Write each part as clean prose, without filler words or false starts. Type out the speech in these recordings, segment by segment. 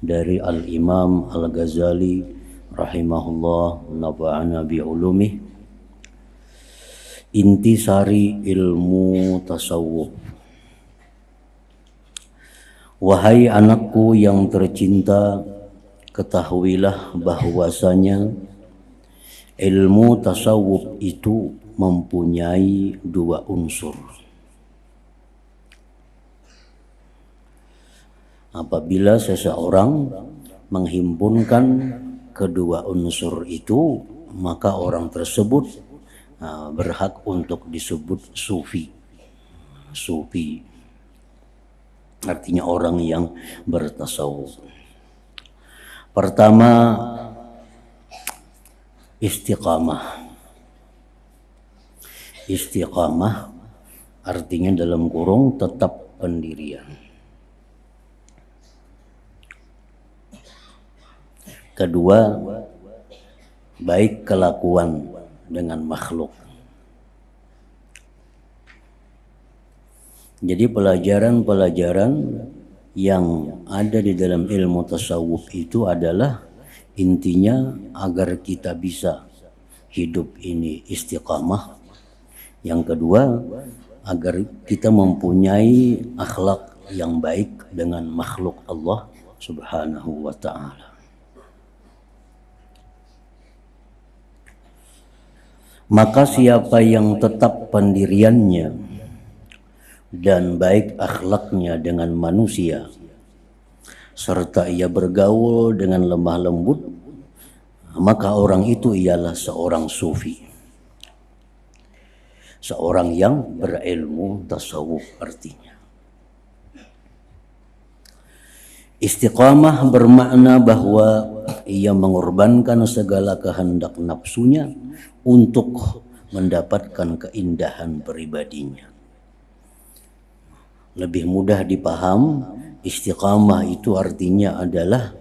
dari Al-Imam Al-Ghazali rahimahullah, nafa'ana bi'ulumih. Intisari ilmu tasawuf. Wahai anakku yang tercinta, ketahuilah bahwasanya ilmu tasawuf itu mempunyai dua unsur. Apabila seseorang menghimpunkan kedua unsur itu, maka orang tersebut berhak untuk disebut sufi. Sufi artinya orang yang bertasawuf. Pertama, istiqamah. Istiqamah artinya dalam kurung tetap pendirian. Kedua, baik kelakuan dengan makhluk. Jadi pelajaran-pelajaran yang ada di dalam ilmu tasawuf itu adalah intinya agar kita bisa hidup ini istiqamah. Yang kedua, agar kita mempunyai akhlak yang baik dengan makhluk Allah Subhanahu wa ta'ala. Maka siapa yang tetap pendiriannya dan baik akhlaknya dengan manusia, serta ia bergaul dengan lemah lembut, maka orang itu ialah seorang sufi. Seorang yang berilmu tasawuf artinya. Istiqamah bermakna bahwa ia mengorbankan segala kehendak nafsunya untuk mendapatkan keindahan pribadinya. Lebih mudah dipaham, istiqamah itu artinya adalah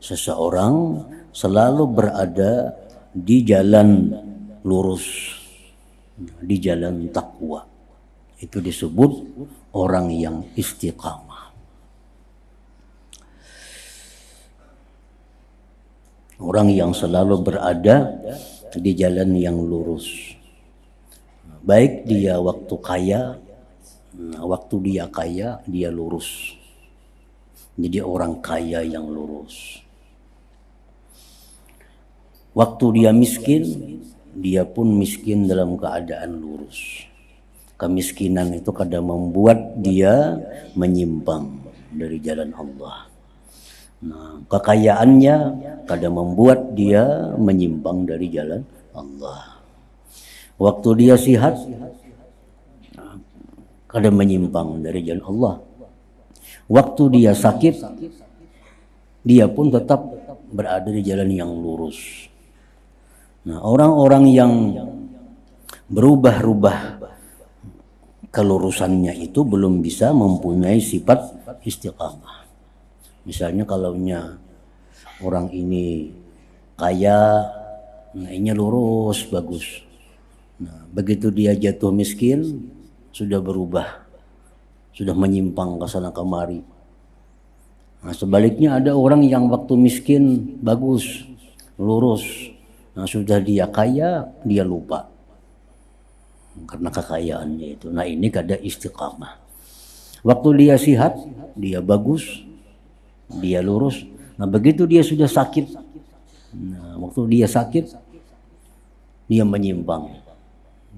seseorang selalu berada di jalan lurus, di jalan takwa. Itu disebut orang yang istiqamah. Orang yang selalu berada di jalan yang lurus. Baik dia waktu kaya, waktu dia kaya, dia lurus. Jadi orang kaya yang lurus. Waktu dia miskin, dia pun miskin dalam keadaan lurus. Kemiskinan itu kadang membuat dia menyimpang dari jalan Allah. Nah, kekayaannya kadang membuat dia menyimpang dari jalan Allah. Waktu dia sehat, kadang menyimpang dari jalan Allah. Waktu dia sakit, dia pun tetap berada di jalan yang lurus. Nah, orang-orang yang berubah-ubah kelurusannya itu belum bisa mempunyai sifat istiqamah. Misalnya kalaunya orang ini kaya, nah ini lurus, bagus. Nah, begitu dia jatuh miskin, sudah berubah, sudah menyimpang ke sana kemari. Nah, sebaliknya ada orang yang waktu miskin bagus, lurus. Nah, sudah dia kaya, dia lupa karena kekayaannya itu. Nah, ini kada istiqamah. Waktu dia sehat, dia bagus, dia lurus. Nah, begitu dia sudah sakit, nah, waktu dia sakit, dia menyimpang.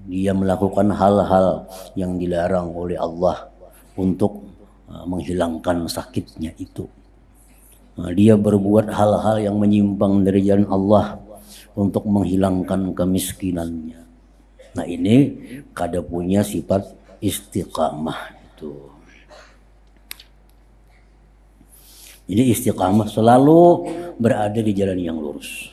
Dia melakukan hal-hal yang dilarang oleh Allah untuk menghilangkan sakitnya itu. Nah, dia berbuat hal-hal yang menyimpang dari jalan Allah untuk menghilangkan kemiskinannya. Nah, ini kada punya sifat istiqamah itu. Jadi istiqamah selalu berada di jalan yang lurus.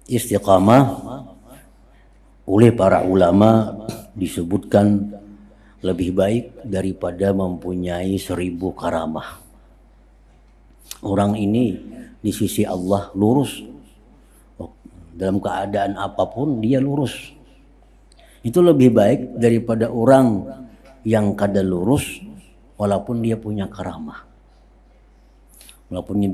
Istiqamah oleh para ulama disebutkan lebih baik daripada mempunyai 1000 karamah. Orang ini di sisi Allah lurus. Dalam keadaan apapun dia lurus. Itu lebih baik daripada orang yang kada lurus walaupun dia punya karamah. Walaupun dia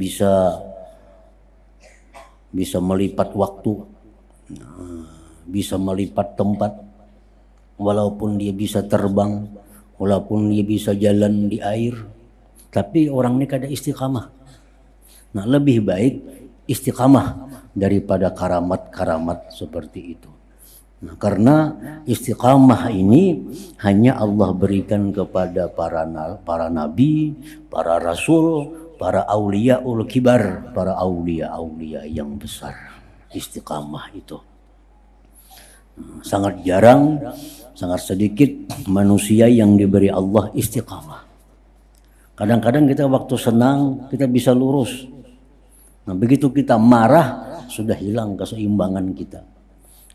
bisa melipat waktu, bisa melipat tempat, walaupun dia bisa terbang, walaupun dia bisa jalan di air, tapi orang ini kada istiqamah. Nah, lebih baik istiqamah daripada karamat-karamat seperti itu. Nah, karena istiqamah ini hanya Allah berikan kepada para nabi, para rasul, para auliyaul kibar, para aulia yang besar. Istiqamah itu sangat jarang, sangat sedikit manusia yang diberi Allah istiqamah. Kadang-kadang kita waktu senang kita bisa lurus. Nah, begitu kita marah sudah hilang keseimbangan kita.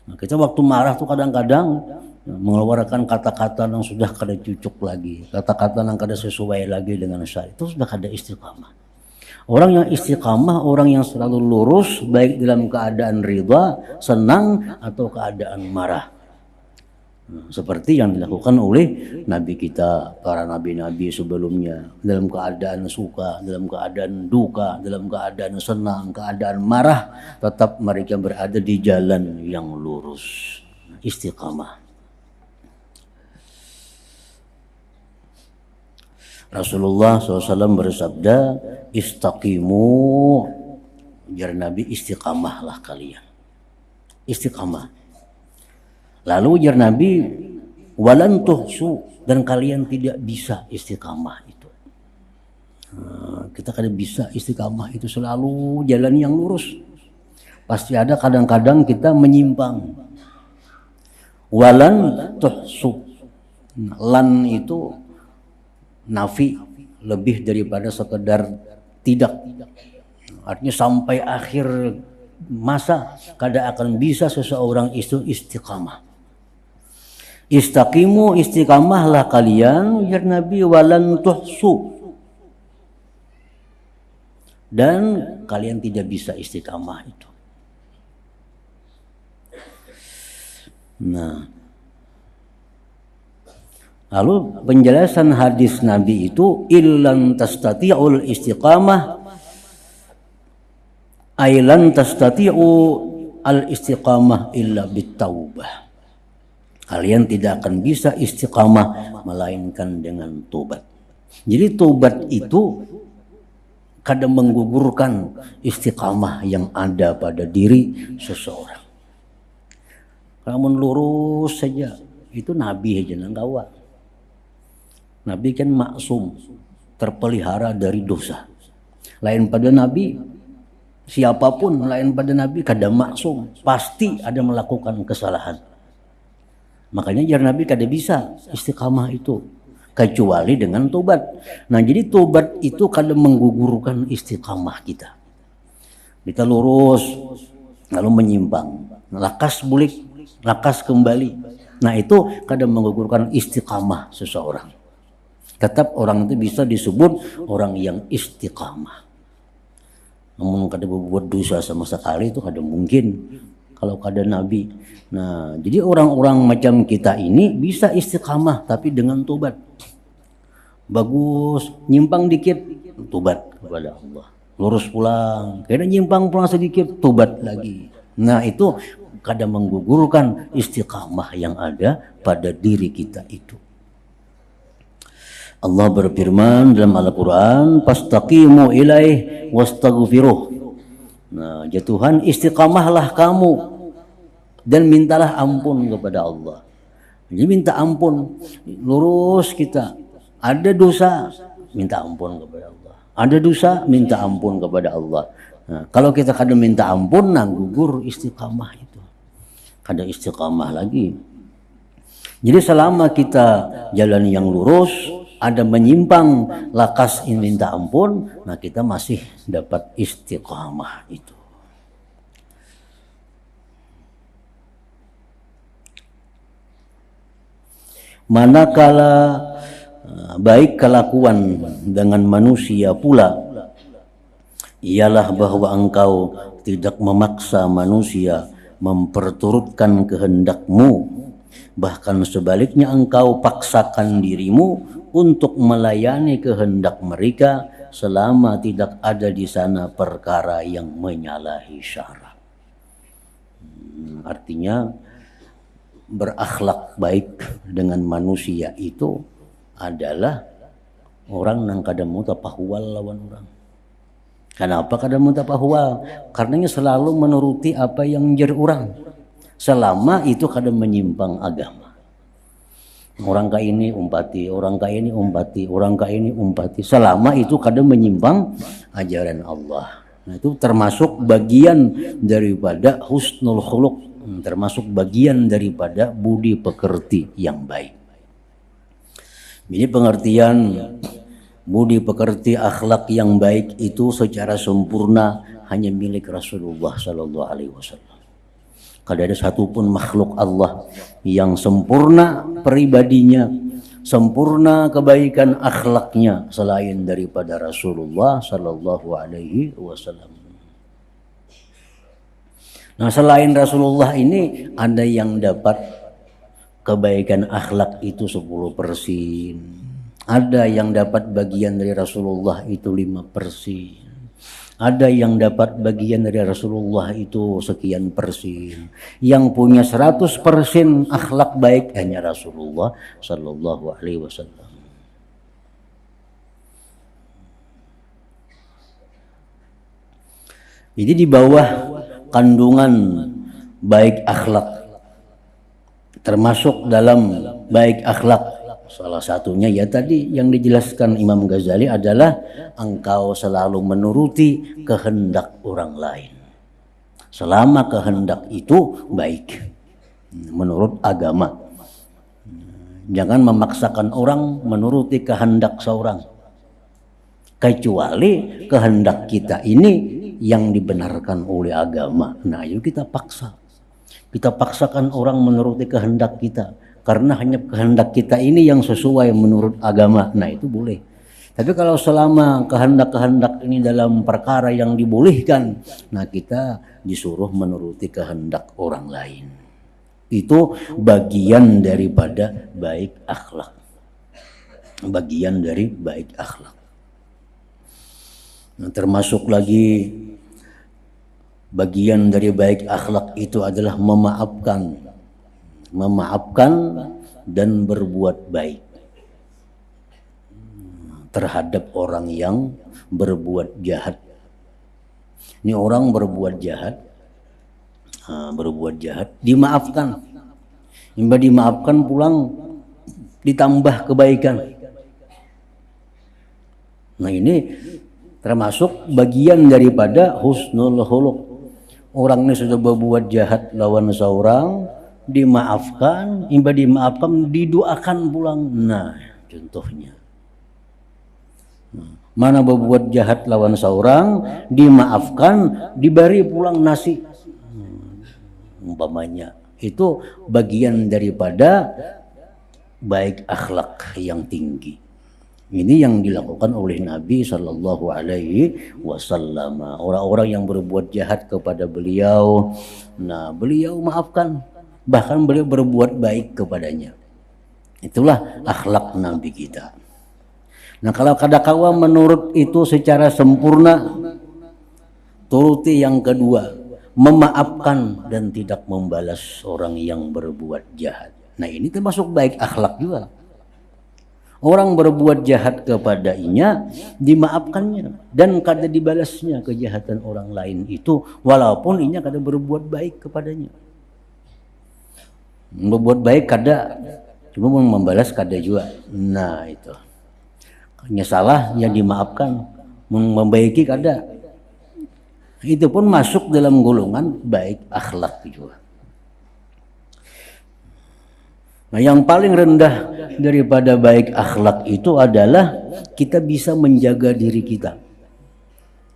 Nah, kita waktu marah tuh kadang-kadang mengeluarkan kata-kata yang sudah kada cucuk lagi, kata-kata yang kada sesuai lagi dengan syariat, itu sudah kada istiqamah. Orang yang istiqamah, orang yang selalu lurus baik dalam keadaan ridha, senang atau keadaan marah. Seperti yang dilakukan oleh nabi kita, para nabi-nabi sebelumnya, dalam keadaan suka, dalam keadaan duka, dalam keadaan senang, keadaan marah, tetap mereka berada di jalan yang lurus, istiqamah. Rasulullah SAW bersabda, istaqimu, jar Nabi, istiqamahlah kalian, istiqamah. Lalu ujar Nabi, walan tuhsu, dan kalian tidak bisa istiqamah itu. Kita kada bisa istiqamah itu selalu jalan yang lurus. Pasti ada kadang-kadang kita menyimpang. Walan tuhsu, lan itu nafi, lebih daripada sekedar tidak. Artinya sampai akhir masa kada akan bisa seseorang itu istiqamah. Istaqimu, istiqamahlah kalian, ujar Nabi, walan tuhsu, dan kalian tidak bisa istiqamah itu. Nah, lalu penjelasan hadis Nabi itu, illan tastati'ul istiqamah, ailan tastati'u al istiqamah illa bitaubah. Kalian tidak akan bisa istiqamah melainkan dengan tobat. Jadi tobat itu kadang menggugurkan istiqamah yang ada pada diri seseorang. Kalau lurus saja, itu Nabi aja nanggawa. Nabi kan maksum, terpelihara dari dosa. Lain pada Nabi, siapapun lain pada Nabi kada maksum, pasti ada melakukan kesalahan. Makanya jar Nabi kada bisa istiqamah itu kecuali dengan tobat. Nah, jadi tobat itu kada menggugurkan istiqamah kita. Kita lurus lalu menyimpang, lakas bulik, lakas kembali. Nah, itu kada menggugurkan istiqamah seseorang. Tetap orang itu bisa disebut orang yang istiqamah. Namun kada berbuat dosa sama sekali itu kada mungkin kalau kada Nabi. Nah, jadi orang-orang macam kita ini bisa istiqamah tapi dengan tobat. Bagus, nyimpang dikit, tobat kepada Allah. Lurus pulang, kadang nyimpang pulang sedikit, tobat lagi. Nah, itu kadang menggugurkan istiqamah yang ada pada diri kita itu. Allah berfirman dalam Al-Quran, fastaqimu ilaih wastaghfiruh. Nah, ya Tuhan, istiqamahlah kamu dan mintalah ampun kepada Allah. Jadi minta ampun, lurus kita. Ada dosa, minta ampun kepada Allah. Ada dosa, minta ampun kepada Allah. Nah, kalau kita kadang minta ampun, nah gugur istiqamah itu. Kada istiqamah lagi. Jadi selama kita jalan yang lurus, ada menyimpang, lakas minta ampun, nah kita masih dapat istiqamah itu. Manakala baik kelakuan dengan manusia pula, ialah bahwa engkau tidak memaksa manusia memperturutkan kehendakmu Bahkan sebaliknya engkau paksakan dirimu untuk melayani kehendak mereka selama tidak ada di sana perkara yang menyalahi syarat. Artinya berakhlak baik dengan manusia itu adalah orang yang kadang mutapahwal lawan orang. Kenapa kadang mutapahwal? Karenanya selalu menuruti apa yang menjadi orang. Selama itu kadang menyimpang agama. Orang kaya ini umpati, orang kaya ini umpati, orang kaya ini umpati. Selama itu kadang menyimpang ajaran Allah. Nah, itu termasuk bagian daripada husnul khuluq, termasuk bagian daripada budi pekerti yang baik. Jadi pengertian budi pekerti akhlak yang baik itu secara sempurna hanya milik Rasulullah Sallallahu Alaihi Wasallam. Kalau ada satupun makhluk Allah yang sempurna pribadinya, sempurna kebaikan akhlaknya selain daripada Rasulullah Sallallahu Alaihi Wasallam. Nah, selain Rasulullah ini ada yang dapat kebaikan akhlak itu 10%. Ada yang dapat bagian dari Rasulullah itu 5%. Ada yang dapat bagian dari Rasulullah itu sekian persen. Yang punya 100% akhlak baik hanya Rasulullah Sallallahu Alaihi Wasallam. Jadi di bawah kandungan baik akhlak, termasuk dalam baik akhlak, salah satunya ya tadi yang dijelaskan Imam Ghazali adalah engkau selalu menuruti kehendak orang lain. Selama kehendak itu baik menurut agama. Jangan memaksakan orang menuruti kehendak seorang. Kecuali kehendak kita ini yang dibenarkan oleh agama. Nah, yuk kita paksa. Kita paksakan orang menuruti kehendak kita. Karena hanya kehendak kita ini yang sesuai menurut agama. Nah, itu boleh. Tapi kalau selama kehendak-kehendak ini dalam perkara yang dibolehkan, nah kita disuruh menuruti kehendak orang lain. Itu bagian daripada baik akhlak. Bagian dari baik akhlak. Nah, termasuk lagi bagian dari baik akhlak itu adalah memaafkan. Memaafkan dan berbuat baik terhadap orang yang berbuat jahat. Ini orang berbuat jahat, dimaafkan. Dimaafkan pulang ditambah kebaikan. Nah, ini termasuk bagian daripada husnul khuluq. Orang ini sudah berbuat jahat lawan seorang, dimaafkan, dimaafkan, didoakan pulang. Nah, contohnya. Mana berbuat jahat lawan seorang, dimaafkan, diberi pulang nasi. Umpamanya. Itu bagian daripada baik akhlak yang tinggi. Ini yang dilakukan oleh Nabi Sallallahu Alaihi Wasallam. Orang-orang yang berbuat jahat kepada beliau, nah beliau maafkan. Bahkan beliau berbuat baik kepadanya. Itulah akhlak Nabi kita. Nah, kalau kadakawa menurut itu secara sempurna, turuti yang kedua, memaafkan dan tidak membalas orang yang berbuat jahat. Nah, ini termasuk baik akhlak juga. Orang berbuat jahat kepadanya, dimaafkannya dan kada dibalasnya kejahatan orang lain itu, walaupun inya kada berbuat baik kepadanya. Berbuat baik kada, cuma membalas kada juga. Nah, itu hanya salah yang dimaafkan, membaiki kada. Itu pun masuk dalam golongan baik akhlak juga. Nah, yang paling rendah daripada baik akhlak itu adalah kita bisa menjaga diri kita.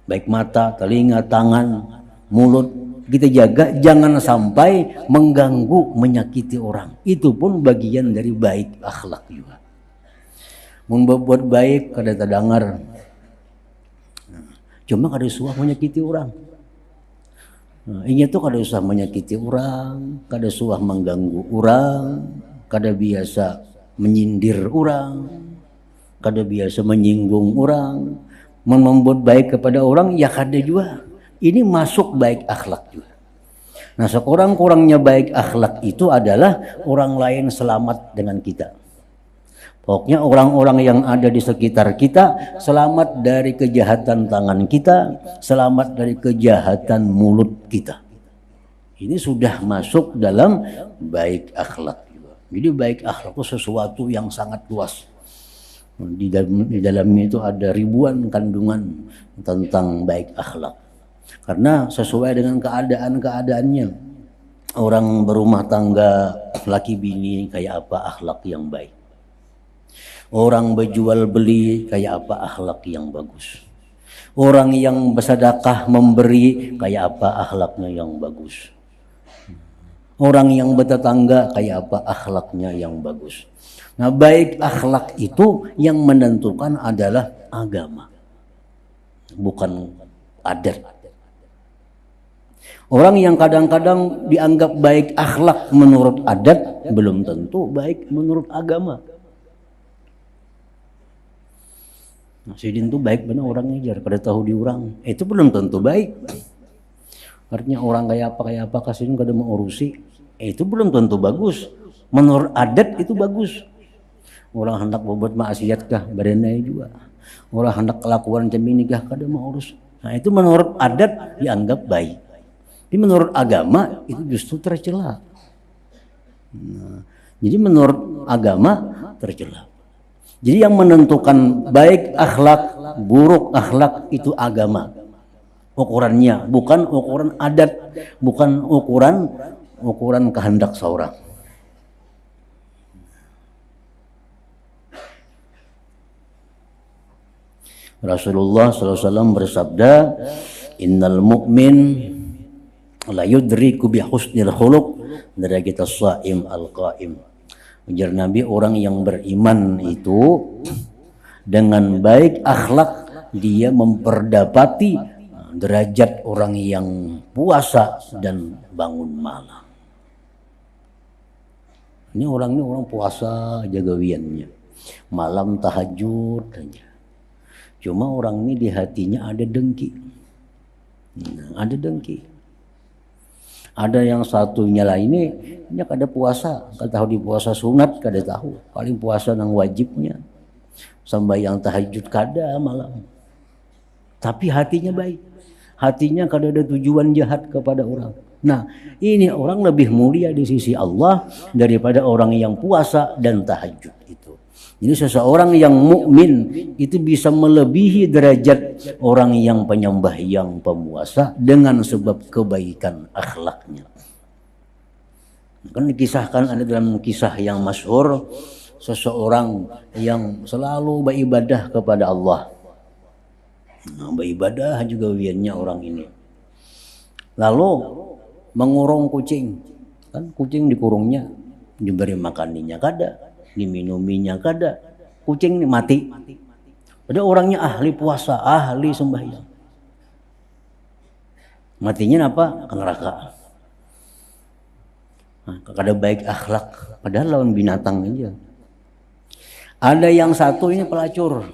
Baik mata, telinga, tangan, mulut, kita jaga jangan sampai mengganggu, menyakiti orang. Itu pun bagian dari baik akhlak juga. Mun berbuat baik kada terdengar. Cuma kada suah menyakiti orang. Nah, inya tuh kada usah menyakiti orang, kada usah mengganggu orang, kada biasa menyindir orang, kada biasa menyinggung orang, membuat baik kepada orang ya kada juga. Ini masuk baik akhlak juga. Nah, sekurang-kurangnya baik akhlak itu adalah orang lain selamat dengan kita. Pokoknya orang-orang yang ada di sekitar kita selamat dari kejahatan tangan kita, selamat dari kejahatan mulut kita. Ini sudah masuk dalam baik akhlak. Jadi baik akhlak itu sesuatu yang sangat luas. Di dalamnya itu ada ribuan kandungan tentang baik akhlak. Karena sesuai dengan keadaannya. Orang berumah tangga, laki bini kayak apa akhlak yang baik. Orang berjual beli kayak apa akhlak yang bagus. Orang yang bersedekah memberi kayak apa akhlaknya yang bagus. Orang yang bertetangga kayak apa akhlaknya yang bagus. Nah, baik akhlak itu yang menentukan adalah agama, bukan adat. Orang yang kadang-kadang dianggap baik akhlak menurut adat belum tentu baik menurut agama. Nah, sidin tuh baik benar orangnya jar kada tahu diurang. Itu belum tentu baik. Artinya orang kayak apa kasidin kada mau urusi. Itu belum tentu bagus. Menurut adat itu bagus. Orang hendak berbuat maksiat kah berenai juga. Orang hendak kelakuan cemini kah kada mau urus. Nah, itu menurut adat dianggap baik. Tapi menurut agama itu justru tercela. Nah, jadi menurut agama tercela. Jadi yang menentukan baik akhlak, buruk akhlak itu agama. Ukurannya bukan ukuran adat, bukan ukuran kehendak seorang. Rasulullah SAW bersabda, "Innal mu'min la yudriku bi husnil khuluq darajat as-shaim al-qaim." Ujar Nabi, orang yang beriman itu dengan baik akhlak dia memperdapati derajat orang yang puasa dan bangun malam. Ini orang puasa jaga wiannya, malam tahajud aja. Cuma orang ini di hatinya ada dengki. Ada dengki. Ada yang satunya lainnya kada puasa, kada tahu di puasa sunat, kada tahu. Paling puasa nang wajibnya. Sembahyang tahajud kada malam. Tapi hatinya baik. Hatinya kada ada tujuan jahat kepada orang. Nah, ini orang lebih mulia di sisi Allah daripada orang yang puasa dan tahajud itu. Jadi seseorang yang mukmin itu bisa melebihi derajat orang yang penyembah yang pemuasa dengan sebab kebaikan akhlaknya. Kan dikisahkan ada dalam kisah yang masyhur seseorang yang selalu beribadah kepada Allah. Nah, beribadah juga wiannya orang ini. Lalu mengurung kucing. Kan kucing dikurungnya, diberi makaninya kada, diminuminya kada, kucing mati. Ada orangnya ahli puasa, ahli sembahyang. Matinya apa? Ke neraka. Nah, kada baik akhlak, padahal lawan binatang aja. Ada yang satu ini pelacur.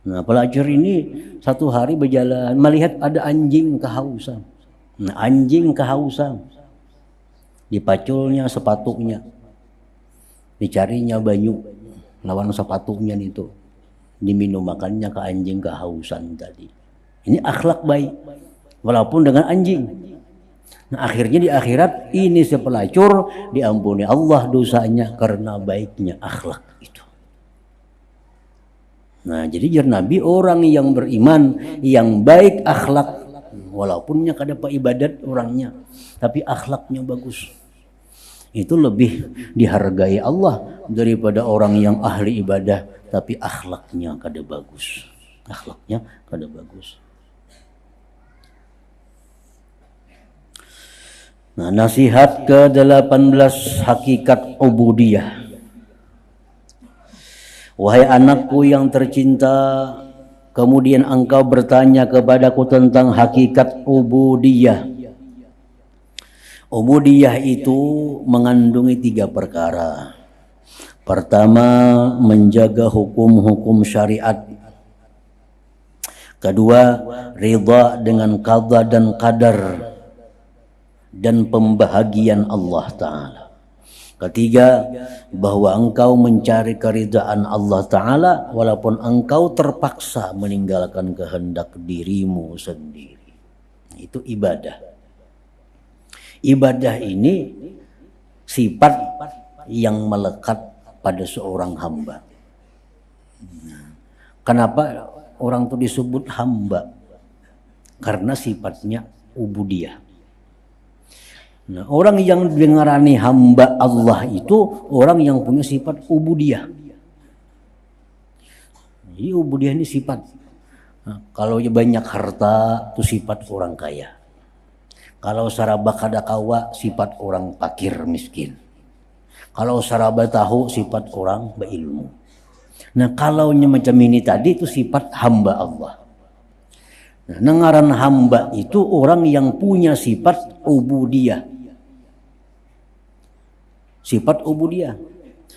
Nah, pelacur ini satu hari berjalan melihat ada anjing kehausan. Nah, anjing kehausan. Dipaculnya sepatunya. Dicarinya banyu lawan sepatunya itu, diminum makannya ke anjing kehausan tadi. Ini akhlak baik walaupun dengan anjing. Nah, akhirnya di akhirat ini si pelacur diampuni Allah dosanya karena baiknya akhlak itu. Nah, jadi jar Nabi orang yang beriman yang baik akhlak walaupunnya kada ibadat orangnya tapi akhlaknya bagus. Itu lebih dihargai Allah daripada orang yang ahli ibadah tapi akhlaknya kada bagus. Akhlaknya kada bagus. Nah, nasihat ke-18 hakikat ubudiyah. Wahai anakku yang tercinta, Kemudian engkau bertanya kepadaku tentang hakikat ubudiyah. Ubudiyah itu mengandungi 3 perkara. Pertama, menjaga hukum-hukum syariat. Kedua, ridha dengan qada dan qadar dan pembahagian Allah Ta'ala. Ketiga, bahwa engkau mencari keridhaan Allah Ta'ala walaupun engkau terpaksa meninggalkan kehendak dirimu sendiri. Itu ibadah. Ibadah ini sifat yang melekat pada seorang hamba. Kenapa orang itu disebut hamba? Karena sifatnya ubudiyah. Nah, orang yang dengarani hamba Allah itu orang yang punya sifat ubudiyah. Jadi ubudiyah ini sifat. Nah, kalau banyak harta itu sifat orang kaya. Kalau saraba kada kawa sifat orang fakir miskin. Kalau saraba tahu sifat orang berilmu. Nah, kalau macam ini tadi itu sifat hamba Allah. Nah, ngaran hamba itu orang yang punya sifat ubudiyah. Sifat ubudiyah.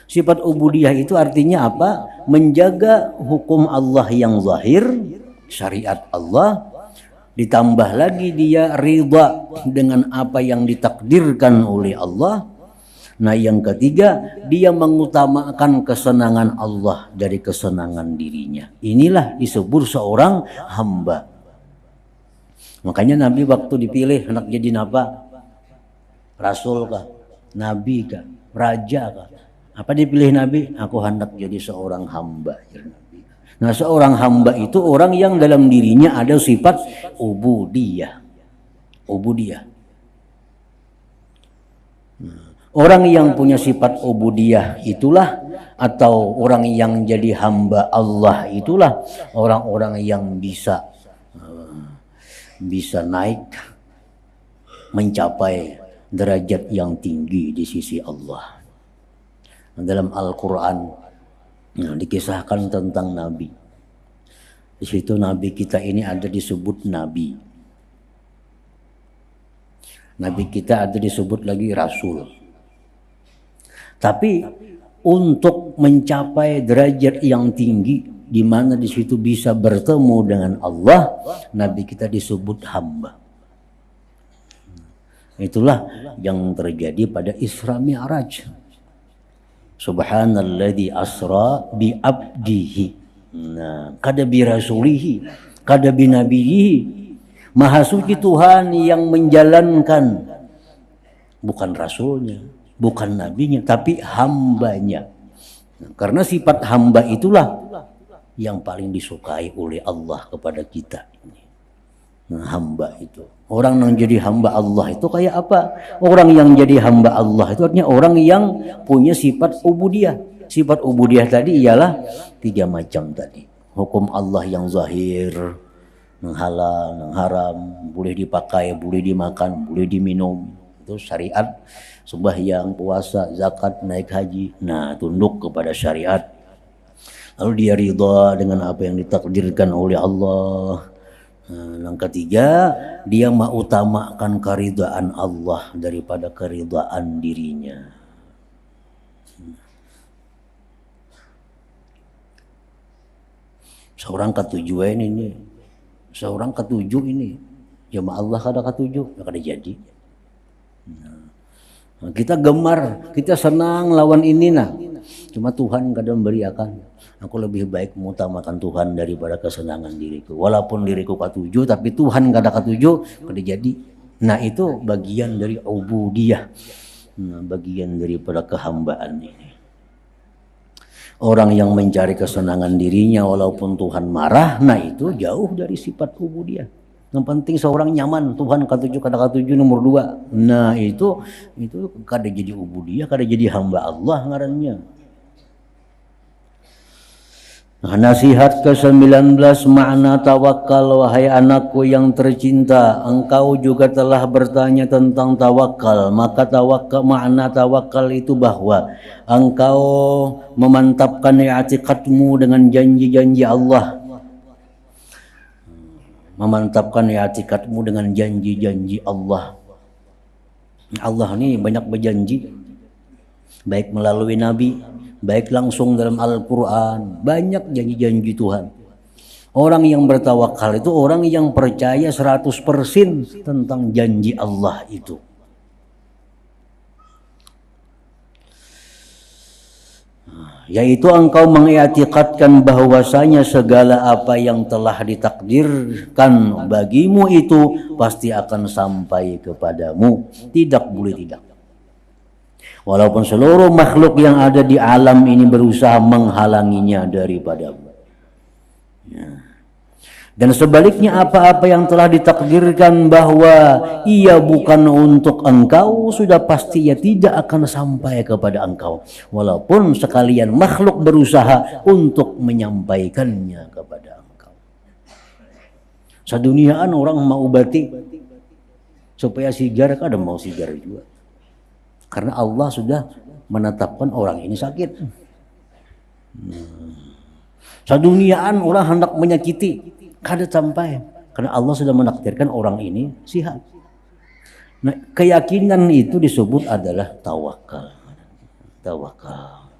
Sifat ubudiyah itu artinya apa? Menjaga hukum Allah yang zahir, syariat Allah, ditambah lagi dia ridha dengan apa yang ditakdirkan oleh Allah. Nah, yang ketiga, dia mengutamakan kesenangan Allah dari kesenangan dirinya. Inilah disebut seorang hamba. Makanya Nabi waktu dipilih hendak jadi apa? Rasul kah? Nabi kah? Raja kah? Apa dipilih Nabi? Aku hendak jadi seorang hamba. Nah, seorang hamba itu orang yang dalam dirinya ada sifat ubudiyah. Ubudiyah. Orang yang punya sifat ubudiyah itulah, atau orang yang jadi hamba Allah itulah orang-orang yang bisa naik mencapai derajat yang tinggi di sisi Allah. Dalam Al-Quran dikisahkan tentang Nabi. Di situ Nabi kita ini ada disebut Nabi. Nabi kita ada disebut lagi Rasul. Tapi untuk mencapai derajat yang tinggi, di mana di situ bisa bertemu dengan Allah, Nabi kita disebut hamba. Itulah yang terjadi pada Isra Mi'raj. Subhanalladzi asra bi abdihi. Nah, kada bi rasulihi, kada bi nabiyhi. Maha suci Tuhan yang menjalankan, bukan rasulnya, bukan nabinya, tapi hambanya. Nah, karena sifat hamba itulah yang paling disukai oleh Allah kepada kita. Nah, hamba itu. Orang yang jadi hamba Allah itu kayak apa? Orang yang jadi hamba Allah itu artinya orang yang punya sifat ubudiyah. Sifat ubudiyah tadi ialah 3 macam tadi. Hukum Allah yang zahir, yang halal, yang haram, boleh dipakai, boleh dimakan, boleh diminum. Itu syariat, sembahyang, puasa, zakat, naik haji. Nah, tunduk kepada syariat. Lalu dia ridha dengan apa yang ditakdirkan oleh Allah. Yang ketiga, dia mengutamakan keridhaan Allah daripada keridhaan dirinya. Seorang ketujuan ini, seorang ketujuh ini, jamaah Allah kada ketujuh, kada jadi. Nah, kita gemar, kita senang lawan ini nah. Cuma Tuhan kadang memberiakan. Aku lebih baik mengutamakan Tuhan daripada kesenangan diriku. Walaupun diriku ketujuh, tapi Tuhan kada ketujuh, kada jadi. Nah, itu bagian dari ubudiyah. Nah, bagian daripada kehambaan ini. Orang yang mencari kesenangan dirinya walaupun Tuhan marah, nah itu jauh dari sifat ubudiyah. Yang penting seorang nyaman, Tuhan ketujuh, kada ketujuh nomor 2. Nah, itu kada jadi ubudiyah, kada jadi hamba Allah ngarannya. Nah, nasihat ke-19, makna tawakal. Wahai anakku yang tercinta, engkau juga telah bertanya tentang tawakal. Maka makna tawakal itu bahwa engkau memantapkan i'tiqadmu dengan janji-janji Allah. memantapkan i'tikadmu dengan janji-janji Allah. Allah ini banyak berjanji, baik melalui Nabi, baik langsung dalam Al-Quran, banyak janji-janji Tuhan. Orang yang bertawakal itu orang yang percaya 100% tentang janji Allah itu. Yaitu engkau mengiktikadkan bahwasanya segala apa yang telah ditakdirkan bagimu itu pasti akan sampai kepadamu, tidak boleh tidak. Walaupun seluruh makhluk yang ada di alam ini berusaha menghalanginya daripadamu. Ya. Dan sebaliknya apa-apa yang telah ditakdirkan bahwa ia bukan untuk engkau, sudah pasti ia tidak akan sampai kepada engkau. Walaupun sekalian makhluk berusaha untuk menyampaikannya kepada engkau. Seduniaan orang mau obati supaya sigar, kadang mau sigar juga. Karena Allah sudah menetapkan orang ini sakit. Seduniaan orang hendak menyakiti, kada sampai, karena Allah sudah menakdirkan orang ini sehat. Nah, keyakinan itu disebut adalah tawakal. Tawakal.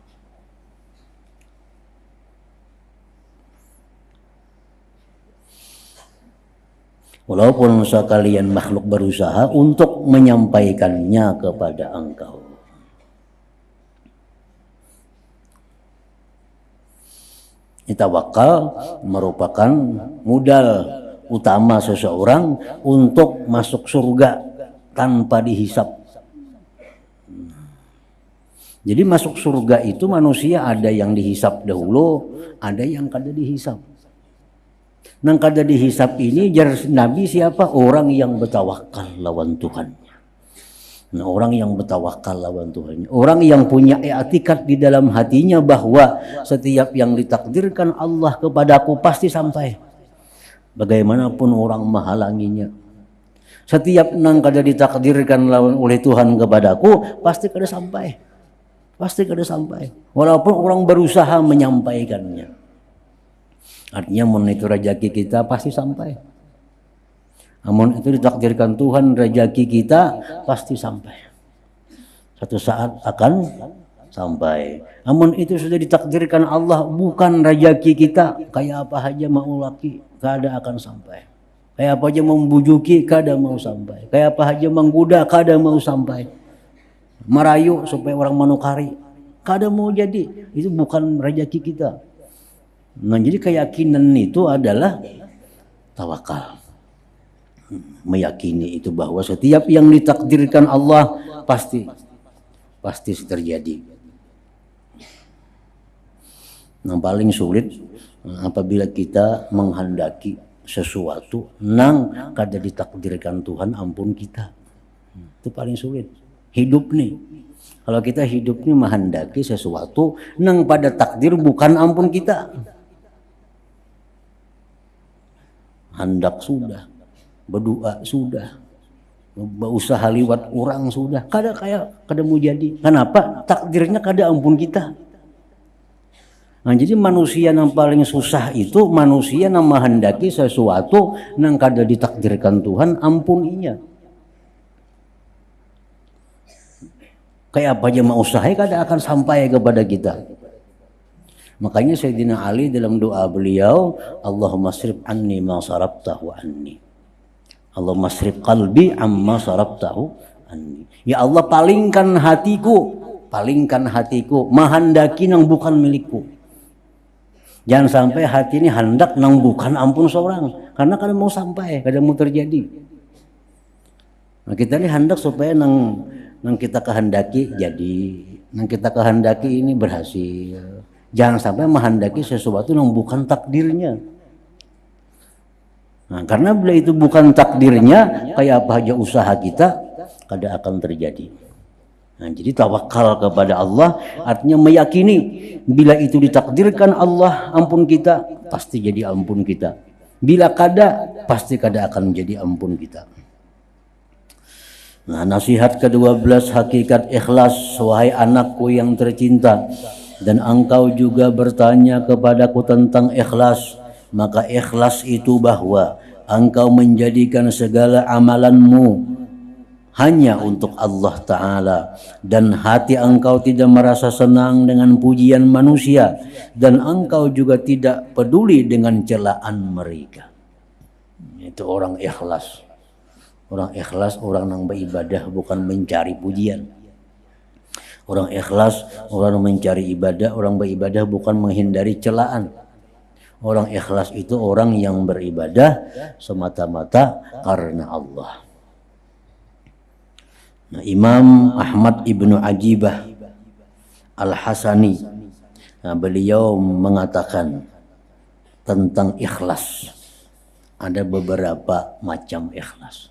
Walaupun sekalian makhluk berusaha untuk menyampaikannya kepada engkau. Tawakal merupakan modal utama seseorang untuk masuk surga tanpa dihisap. Jadi masuk surga itu manusia ada yang dihisap dahulu, ada yang kada dihisap. Nang kada dihisap ini jar Nabi siapa? Orang yang bertawakal lawan Tuhan. Nah, orang yang bertawakal lawan Tuhan, orang yang punya i'tikad di dalam hatinya bahwa setiap yang ditakdirkan Allah kepadaku pasti sampai, bagaimanapun orang menghalanginya. Setiap nang kada ditakdirkan oleh Tuhan kepadaku pasti kada sampai, pasti kada sampai, walaupun orang berusaha menyampaikannya. Artinya mun itu rezeki kita pasti sampai. Namun itu ditakdirkan Tuhan, rezeki kita pasti sampai. Satu saat akan sampai. Namun itu sudah ditakdirkan Allah, bukan rezeki kita. Kayak apa aja mau laki, kada akan sampai. Kayak apa aja membujuki, kada mau sampai. Kayak apa aja menggoda, kada mau sampai. Merayu supaya orang menukari, kada mau jadi. Itu bukan rezeki kita. Nah, jadi keyakinan itu adalah tawakal. Meyakini itu bahwa setiap yang ditakdirkan Allah pasti terjadi. Yang paling sulit apabila kita menghendaki sesuatu nang kada ditakdirkan Tuhan, ampun kita. Itu paling sulit. Hidup nih. Kalau kita hidup nih menghendaki sesuatu nang pada takdir bukan ampun kita. Hendak sudah, berdoa sudah, berusaha liwat orang sudah, kada mau jadi. Kenapa? Takdirnya kada ampun kita. Nah, jadi manusia yang paling susah itu manusia yang menghendaki sesuatu yang kada ditakdirkan Tuhan, ampuninya. Kayak apa aja mau usaha kada akan sampai kepada kita. Makanya Sayyidina Ali dalam doa beliau, Allahumma srif anni ma sarabtahu anni. Allahumma srif qalbi amma sarabtahu anni. Ya Allah, palingkan hatiku, menghendaki nang bukan milikku. Jangan sampai hati ini hendak nang bukan ampun seorang, karena kada mau sampai, kada mau terjadi. Nah, kita ini hendak supaya nang kita kehendaki jadi, nang kita kehendaki ini berhasil. Jangan sampai menghendaki sesuatu yang bukan takdirnya. Nah, karena bila itu bukan takdirnya, kayak apa aja usaha kita, kada akan terjadi. Nah, jadi tawakal kepada Allah artinya meyakini bila itu ditakdirkan Allah ampun kita, pasti jadi ampun kita. Bila kada, pasti kada akan menjadi ampun kita. Nah, nasihat ke-12, hakikat ikhlas. Wahai anakku yang tercinta, dan engkau juga bertanya kepadaku tentang ikhlas, maka ikhlas itu bahwa engkau menjadikan segala amalanmu hanya untuk Allah Ta'ala, dan hati engkau tidak merasa senang dengan pujian manusia, dan engkau juga tidak peduli dengan celaan mereka. Itu orang ikhlas. Orang ikhlas orang yang beribadah bukan mencari pujian. Orang ikhlas orang mencari ibadah, orang beribadah bukan menghindari celaan. Orang ikhlas itu orang yang beribadah semata-mata karena Allah. Nah, Imam Ahmad ibnu Ajibah Al-Hasani, nah, beliau mengatakan tentang ikhlas. Ada beberapa macam ikhlas.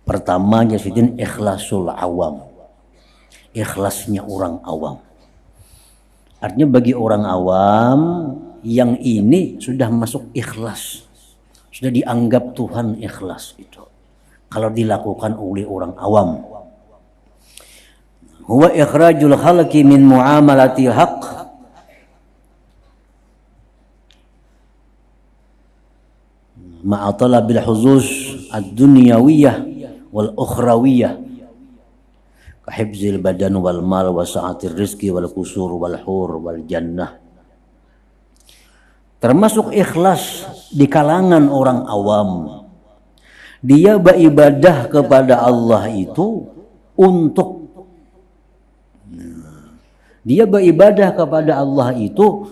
Pertama, jadiin ikhlasul awam. Ikhlasnya orang awam. Artinya bagi orang awam yang ini sudah masuk ikhlas. Sudah dianggap Tuhan ikhlas itu. Kalau dilakukan oleh orang awam. Huwa ikhrajul khalqi min muamalatil haqq ma'a talabil huzuz ad-dunyawiyah wal ukhrawiyah ka hifzil badan wal mal wa sa'atir rizqi wal qusur wal hur wal jannah. Termasuk ikhlas di kalangan orang awam. Dia beribadah kepada Allah itu untuk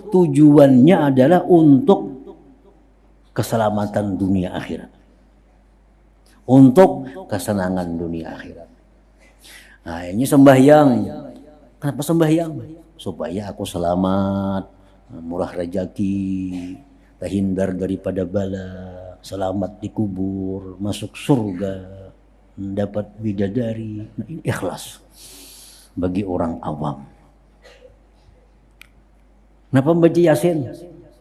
tujuannya adalah untuk keselamatan dunia akhirat. Untuk kesenangan dunia akhirat. Nah, ini sembahyang. Kenapa sembahyang? Supaya aku selamat, murah rezeki, terhindar daripada bala, selamat di kubur, masuk surga, mendapat bidadari. Nah, ini ikhlas bagi orang awam. Kenapa membaca Yasin?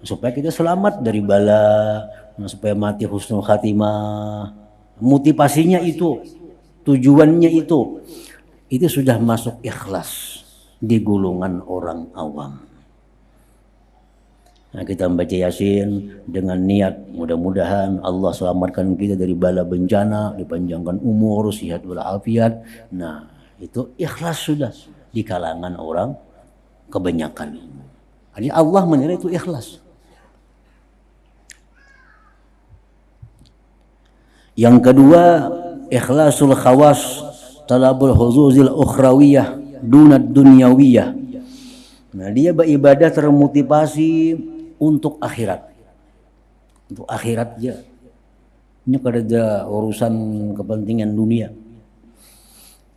Supaya kita selamat dari bala, supaya mati husnul khatimah. Motivasinya itu, tujuannya itu sudah masuk ikhlas di golongan orang awam. Nah, kita membaca Yasin dengan niat mudah-mudahan Allah selamatkan kita dari bala bencana, dipanjangkan umur, sehat walafiat. Nah, itu ikhlas sudah di kalangan orang kebanyakan. Jadi Allah menilai itu ikhlas. Yang kedua, ikhlasul khawas talabul huzuzil ukhrawiyah dunad dunyawiyah. Nah, dia beribadah termotivasi untuk akhirat. Untuk akhirat aja. Ini kada ada urusan kepentingan dunia.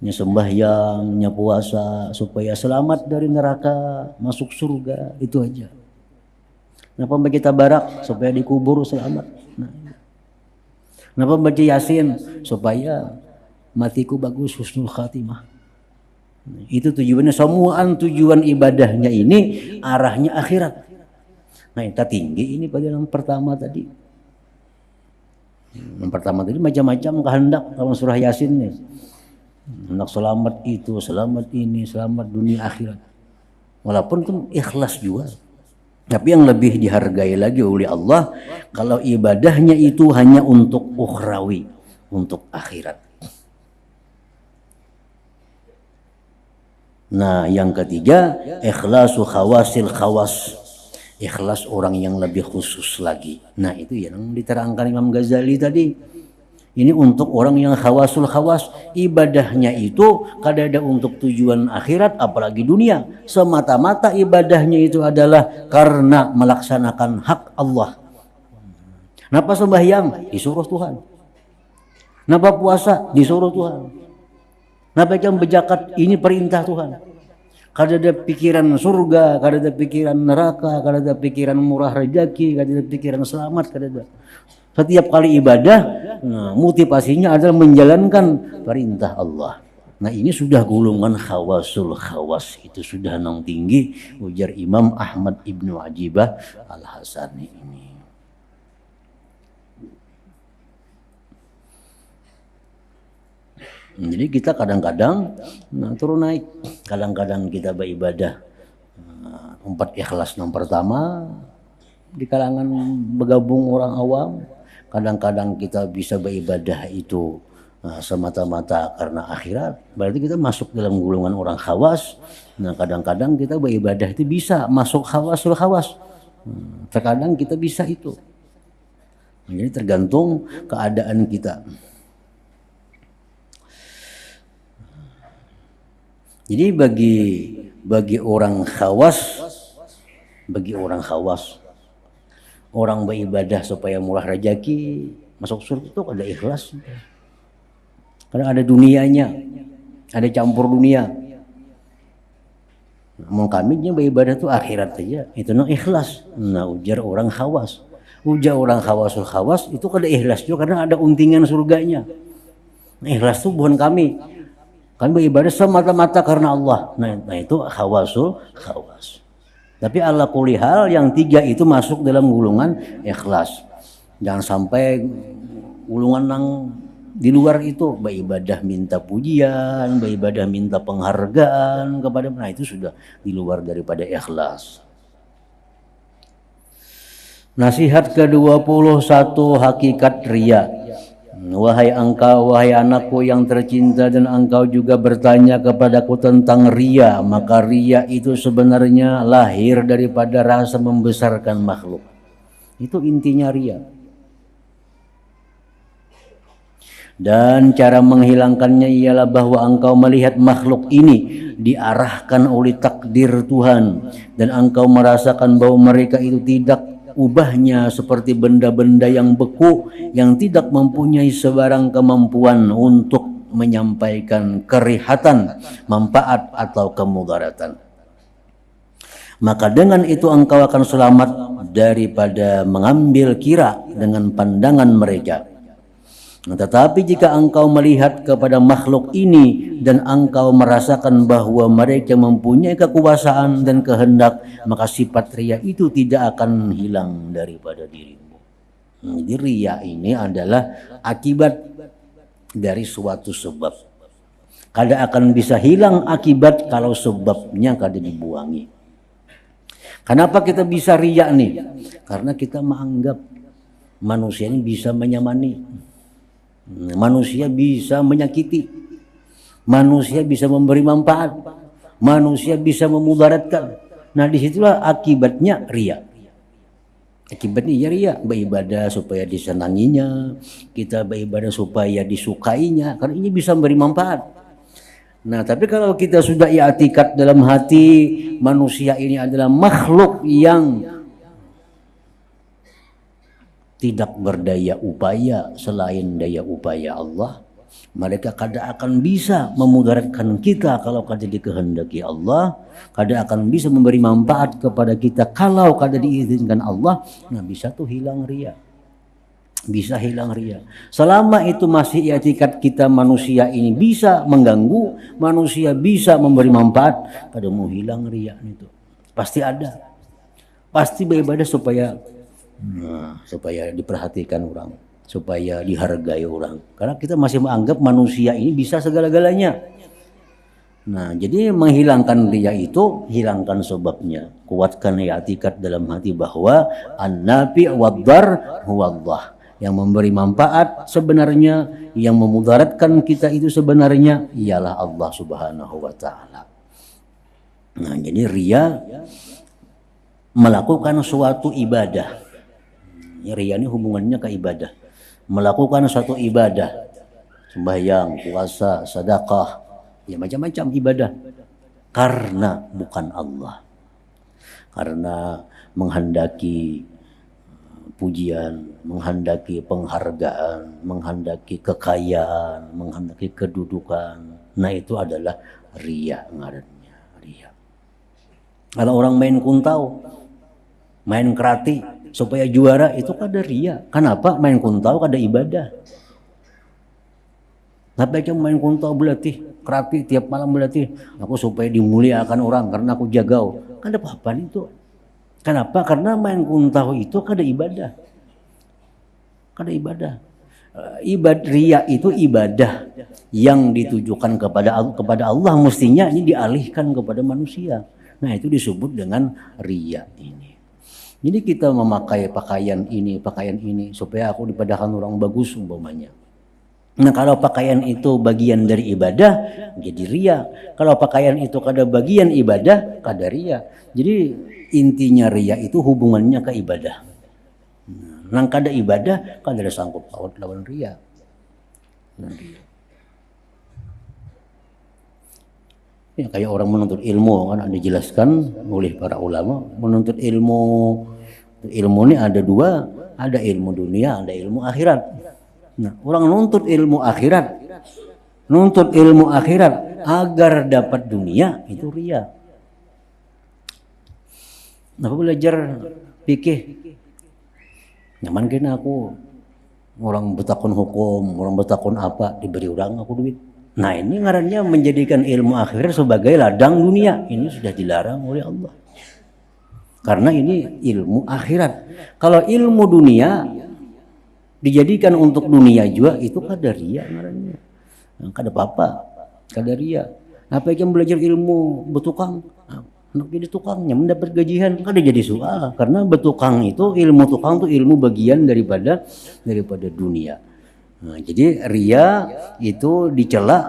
Nya sembahyang, nya puasa supaya selamat dari neraka, masuk surga, itu aja. Kenapa kita barak supaya dikubur selamat? Nah, kenapa baca Yasin supaya matiku bagus, husnul khatimah. Itu tujuannya. Semua tujuan ibadahnya ini arahnya akhirat. Nah, kita tinggi ini pada yang pertama tadi. Yang pertama tadi macam-macam kehendak dalam surah Yasin nih. Hendak selamat itu, selamat ini, selamat dunia akhirat. Walaupun itu ikhlas juga. Tapi yang lebih dihargai lagi oleh Allah kalau ibadahnya itu hanya untuk ukhrawi, untuk akhirat. Nah, yang ketiga, ikhlasu khawasil khawas. Ikhlas orang yang lebih khusus lagi. Nah, itu yang diterangkan Imam Ghazali tadi. Ini untuk orang yang khawasul khawas. Ibadahnya itu kada ada untuk tujuan akhirat apalagi dunia. Semata-mata ibadahnya itu adalah karena melaksanakan hak Allah. Kenapa sembahyang? Disuruh Tuhan. Kenapa puasa? Disuruh Tuhan. Kenapa jam berzakat? Ini perintah Tuhan. Kada ada pikiran surga, kada ada pikiran neraka, kada ada pikiran murah rezeki, kada ada pikiran selamat, kada ada. Setiap kali ibadah, nah, motivasinya adalah menjalankan perintah Allah. Nah, ini sudah golongan khawasul khawas, itu sudah nang tinggi, ujar Imam Ahmad ibnu Ajibah Al-Hasani ini. Jadi kita kadang-kadang turun naik, kadang-kadang kita beribadah empat ikhlas yang pertama di kalangan bergabung orang awam, kadang-kadang kita bisa beribadah itu semata-mata karena akhirat, berarti kita masuk dalam golongan orang khawas. Nah, kadang-kadang kita beribadah itu bisa masuk khawasul khawas. Terkadang kita bisa itu. Jadi tergantung keadaan kita. Jadi bagi orang khawas, orang beribadah supaya murah rezeki, masuk surga itu ada ikhlas. Karena ada dunianya, ada campur dunia. Namun kami beribadah itu akhirat saja, itu ikhlas. Nah, ujar orang khawas. Ujar orang khawasul khawas itu kada ikhlas juga karena ada untingan surganya. Nah, ikhlas itu bukan kami. Kami beribadah semata-mata karena Allah. Nah itu khawasul khawas. Tapi ala kulli hal yang tiga itu masuk dalam golongan ikhlas. Jangan sampai golongan yang di luar itu beribadah minta pujian, beribadah minta penghargaan kepada, nah itu sudah di luar daripada ikhlas. Nasihat ke-21, hakikat riya. Wahai engkau, wahai anakku yang tercinta, dan engkau juga bertanya kepadaku tentang riya, maka riya itu sebenarnya lahir daripada rasa membesarkan makhluk. Itu intinya riya. Dan cara menghilangkannya ialah bahwa engkau melihat makhluk ini diarahkan oleh takdir Tuhan, dan engkau merasakan bahwa mereka itu tidak ubahnya seperti benda-benda yang beku yang tidak mempunyai sebarang kemampuan untuk menyampaikan kerihatan, manfaat atau kemudaratan. Maka dengan itu engkau akan selamat daripada mengambil kira dengan pandangan mereka. Tetapi jika engkau melihat kepada makhluk ini dan engkau merasakan bahwa mereka mempunyai kekuasaan dan kehendak, maka sifat riya itu tidak akan hilang daripada dirimu. Jadi riya ini adalah akibat dari suatu sebab. Kada akan bisa hilang akibat kalau sebabnya kada dibuangi. Kenapa kita bisa riya nih? Karena kita menganggap manusia ini bisa menyamani. Manusia bisa menyakiti, manusia bisa memberi manfaat, manusia bisa memudaratkan. Nah, disitulah akibatnya riya. Akibatnya ya riya, beribadah supaya disenanginya, kita beribadah supaya disukainya, karena ini bisa memberi manfaat. Nah, tapi kalau kita sudah i'tikad dalam hati manusia ini adalah makhluk yang tidak berdaya upaya selain daya upaya Allah, mereka kada akan bisa memudaratkan kita kalau kada dikehendaki Allah, kada akan bisa memberi manfaat kepada kita kalau kada diizinkan Allah. Nah, bisa tuh hilang riya, bisa hilang riya. Selama itu masih i'tikad kita manusia ini bisa mengganggu, manusia bisa memberi manfaat, kada mau hilang riya itu. Pasti ada, pasti beribadah supaya diperhatikan orang, supaya dihargai orang. Karena kita masih menganggap manusia ini bisa segala-galanya. Nah, jadi menghilangkan riya itu, hilangkan sebabnya. Kuatkan i'tikad dalam hati bahwa an-nafi' wad-dar huwa Allah. Yang memberi manfaat sebenarnya, yang memudaratkan kita itu sebenarnya ialah Allah Subhanahu wa taala. Nah, jadi riya melakukan suatu ibadah. Riya ini hubungannya ke ibadah. Melakukan suatu ibadah, sembahyang, puasa, sedekah, ya macam-macam ibadah, karena bukan Allah. Karena menghendaki pujian, menghendaki penghargaan, menghendaki kekayaan, menghendaki kedudukan. Nah, itu adalah riya ngarannya, riya. Kalau orang main kuntau, main kerati supaya juara, itu kada riya. Kenapa? Main kuntau kada ibadah. Tapi aja main kuntau berlatih, kerati tiap malam berlatih, aku supaya dimuliakan orang karena aku jagau. Kada apa-apa itu. Kenapa? Karena main kuntau itu kada ibadah. Kada ibadah. Riya itu ibadah yang ditujukan kepada Allah, mestinya ini dialihkan kepada manusia. Nah, itu disebut dengan riya ini. Jadi kita memakai pakaian ini supaya aku dipandangkan orang bagus umpamanya. Nah kalau pakaian itu bagian dari ibadah, jadi ria. Kalau pakaian itu kada bagian ibadah, kada ria. Jadi intinya ria itu hubungannya ke ibadah. Nang kada ibadah, kada ada sangkut paut lawan ria. Ya, kayak orang menuntut ilmu kan ada dijelaskan oleh para ulama, menuntut ilmu ini ada dua, ada ilmu dunia, ada ilmu akhirat. Nah, orang nuntut ilmu akhirat agar dapat dunia itu ria. Aku belajar fikih, nyaman kena aku orang betakun hukum, orang betakun apa diberi orang aku duit. Nah ini ngarannya menjadikan ilmu akhirat sebagai ladang dunia. Ini sudah dilarang oleh Allah. Karena ini ilmu akhirat. Kalau ilmu dunia dijadikan untuk dunia juga itu kadaria ngarannya. Nah, kada apa-apa, kadaria. Apa yang belajar ilmu betukang? Anak jadi tukangnya mendapat gajian kada jadi soal. Karena betukang itu ilmu tukang itu ilmu bagian daripada dunia. Nah, jadi ria itu dicela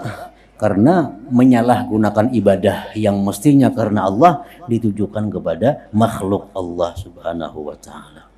karena menyalahgunakan ibadah yang mestinya karena Allah ditujukan kepada makhluk Allah Subhanahu wa taala.